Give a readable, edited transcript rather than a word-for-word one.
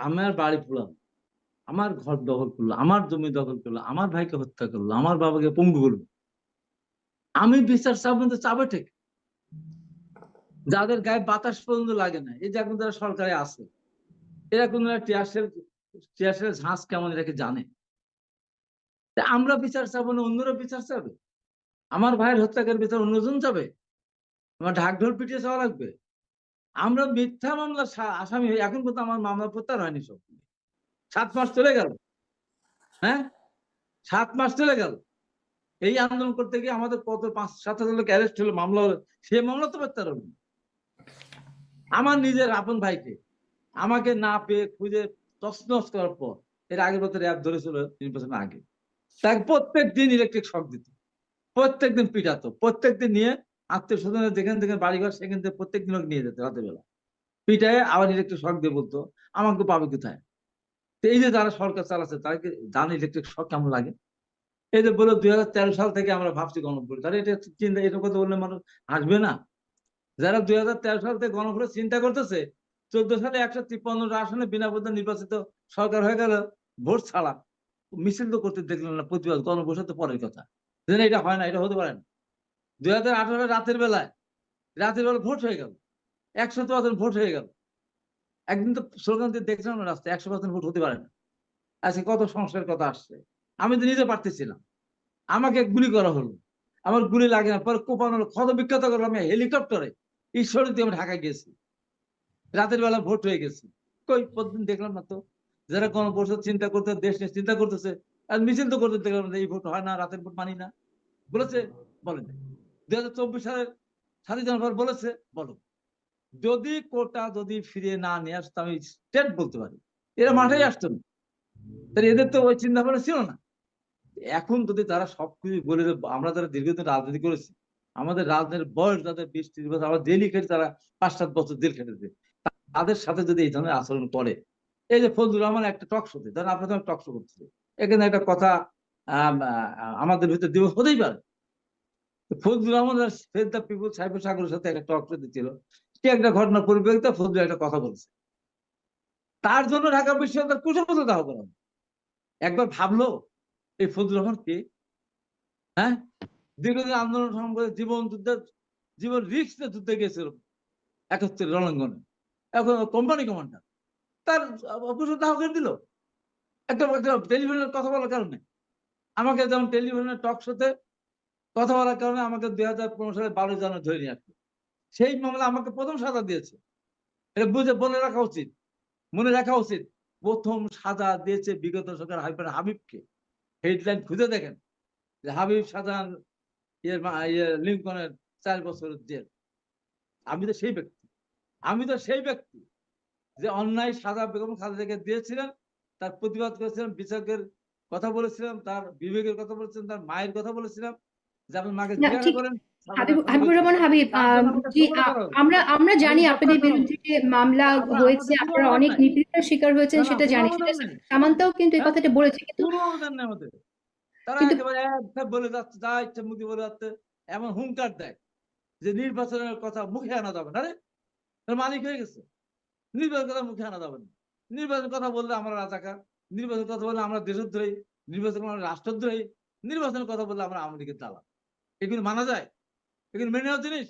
আমার বাড়ি পুরানো, আমার ঘর দখল করলো, আমার জমি দখল করলো, আমার ভাইকে হত্যা করলো, আমার বাবাকে পঙ্গু করলো, আমি বিচার চাবো তো চাবে ঠিক? যাদের গায়ে বাতাস পর্যন্ত লাগে না, এই যে এখন যারা সরকারে আছে, এরা কোন টিয়ারশেল ঝাঁস কেমন এটাকে জানে? আমরা বিচার চাবো না অন্যরা বিচার চাবে? আমার ভাইয়ের হত্যাকারীর বিচার অন্যজন চাবে? আমার ঢাকঢোল পিটিয়ে চাওয়া লাগবে? আমরা মিথ্যা মামলা আসামি হয়ে এখন কিন্তু আমার মামলা প্রত্যাহার হয়নি। সব 7 মাস চলে গেল। হ্যাঁ, 7 মাস চলে গেল। এই আন্দোলন করতে গিয়ে আমাদের কত 5-7 হাজার লোক অ্যারেস্ট হলো, মামলা হলো, সে মামলা তো প্রত্যাহার হলো। আমার নিজের আপন ভাইকে আমাকে না পেয়ে খুঁজে তছনছ করার পর, এর আগের বছর র্যাব ধরেছিল নির্বাচনের আগে, তাকে প্রত্যেক দিন ইলেকট্রিক শক দিত, প্রত্যেকদিন পিটাতো, প্রত্যেকদিন নিয়ে আত্মীয় স্বজনের যেখান থেকে বাড়িঘর সেখান থেকে প্রত্যেকদিন নিয়ে যেত, রাতের বেলা পিটায় আবার ইলেকট্রিক শক দিয়ে বলতো আমাকে পাবে কোথায়। তো এই যে যারা সরকার চালাচ্ছে তাদেরকে জানে ইলেকট্রিক শক কেমন লাগে। এই যে বলে 2013 সাল থেকে আমরা ভাবছি গণভোট, তাহলে এটা চিন্তা, এটা কথা বললে মানুষ আসবে না? যারা 2013 সাল থেকে গণভোটের চিন্তা করতেছে, 14 সালে 153টা আসনে বিনা ভোটে নির্বাচিত সরকার হয়ে গেল ভোট ছাড়া, মিছিল তো করতে দেখলেন না, প্রতিবাদ, গণভোট তো পরের কথা, যেন এটা হয় না, এটা হতে পারে না। 2018 রাতের বেলা ভোট হয়ে গেল, 100% ভোট হয়ে গেল। একদিন তো স্লোগান দিয়ে দেখছিলাম না রাস্তায়, 100% ভোট হতে পারে না। আজকে কত সংস্কারের কথা আসছে, আমি তো নিজে পারতেছিলাম, আমাকে গুলি করা হলো, আমার গুলি লাগে না, পরে কোপানো হলো, ক্ষত বিক্ষত করলো, আমি হেলিকপ্টারে ঈশ্বরী দিয়ে আমি ঢাকায় গেছি, রাতের বেলা ভোট হয়ে গেছে। কই প্রতিদিন দেখলাম না তো। যারা গণপরিষদ চিন্তা করতে, দেশ নিয়ে চিন্তা করতেছে, আর মিছিল তো করতে দেখলাম না, এই ভোট হয় না, রাতের ভোট মানি না বলেছে, বলে নাই। 2024 সালের 7ই জানুয়ারি বলেছে, বলো। যদি কোটা যদি ফিরিয়ে না নিয়ে আসতো, আমি স্টেট বলতে পারি, এরা মাঠেই আসতো না। তাহলে এদের তো ওই চিন্তা ভাবনা ছিল না। এখন যদি তারা সবকিছু বলে, আমরা যারা দীর্ঘদিন রাজনীতি করেছি, আমাদের রাজনীতির বয়স যাদের 20-30 বছর, আমরা জেলই খেটে, তারা 5-7 বছর জেল খেটেছে, তাদের সাথে যদি এই ধরনের আচরণ করে, এই যে ফজলুর রহমান একটা টক শোতে, ধরেন আপনার টক শো করতেছে, এখানে একটা কথা আমাদের ভিতরে দিবস হতেই পারে। Fazlur Rahman face the people Saiful সাগরের সাথে একটা টক শো দিচ্ছিল, সে একটা ঘটনার পরিপ্রেক্ষিতে ফজলুর একটা কথা বলছে, তার জন্য ঢাকা বিশ্ববিদ্যালয় কুশল দাহ করা। একবার ভাবলো এই ফজলুর রহমান কে? হ্যাঁ, দীর্ঘদিন আন্দোলন সংগ্রামে জীবন যুদ্ধে, জীবন রিস্ক নিয়ে যুদ্ধে গিয়েছিল 71 রণাঙ্গনে, এখন কোম্পানি কমান্ডার, তার কুশল দাহ করে দিল একটা টেলিভিশনের কথা বলার কারণে। আমাকে যেমন টেলিভিশনের টক শোতে কথা বলার কারণে আমাকে 2015 সালে 12 জানুয়ারি ধরে নিয়ে আসলো, সেই মামলা আমাকে প্রথম সাজা দিয়েছে। এটা বুঝে বলে রাখা উচিত, মনে রাখা উচিত। প্রথম সাজা দিয়েছে বিগত সরকার হাবিবকে। হেডলাইন খুঁজে দেখেন যে হাবিব শাহজাহান লিঙ্কনের 4 বছরের জেল। আমি তো সেই ব্যক্তি, আমি তো সেই ব্যক্তি যে অন্যায় সাজা বেগম খালেদাকে দিয়েছিলেন, তার প্রতিবাদ করেছিলাম, বিচারকের কথা বলেছিলাম, তার বিবেকের কথা বলেছিলাম, তার মায়ের কথা বলেছিলাম যে আপনি মাকে জিজ্ঞাসা করেন। হাবিবুর রহমান হাবিব, জি, আমরা আমরা জানি আপনাদের বিরুদ্ধে যে মামলা হয়েছে, আপনারা অনেক নিপীড়নের শিকার হয়েছেন, সেটা জানি, সেটা সামান্তাও কিন্তু এই কথাটা বলেছে, কিন্তু আমাদের তারা কিন্তু একেবারে বলে যাচ্ছে, যা ইচ্ছে মুখে বলে যাচ্ছে, এমন হুঙ্কার দেয় যে নির্বাচনের কথা মুখে আনা যাবে না। রে মালিক হয়ে গেছে, নির্বাচনের কথা মুখে আনা যাবে না। নির্বাচনের কথা বললে আমরা রাজাকার, নির্বাচনের কথা বললে আমরা দেশদ্রোহী, নির্বাচন আমরা রাষ্ট্রদ্রোহী, নির্বাচনের কথা বললে আমরা আওয়ামী লীগের দালাল। এগুলো মানা যায়? এগুলো মেনে নেওয়ার জিনিস?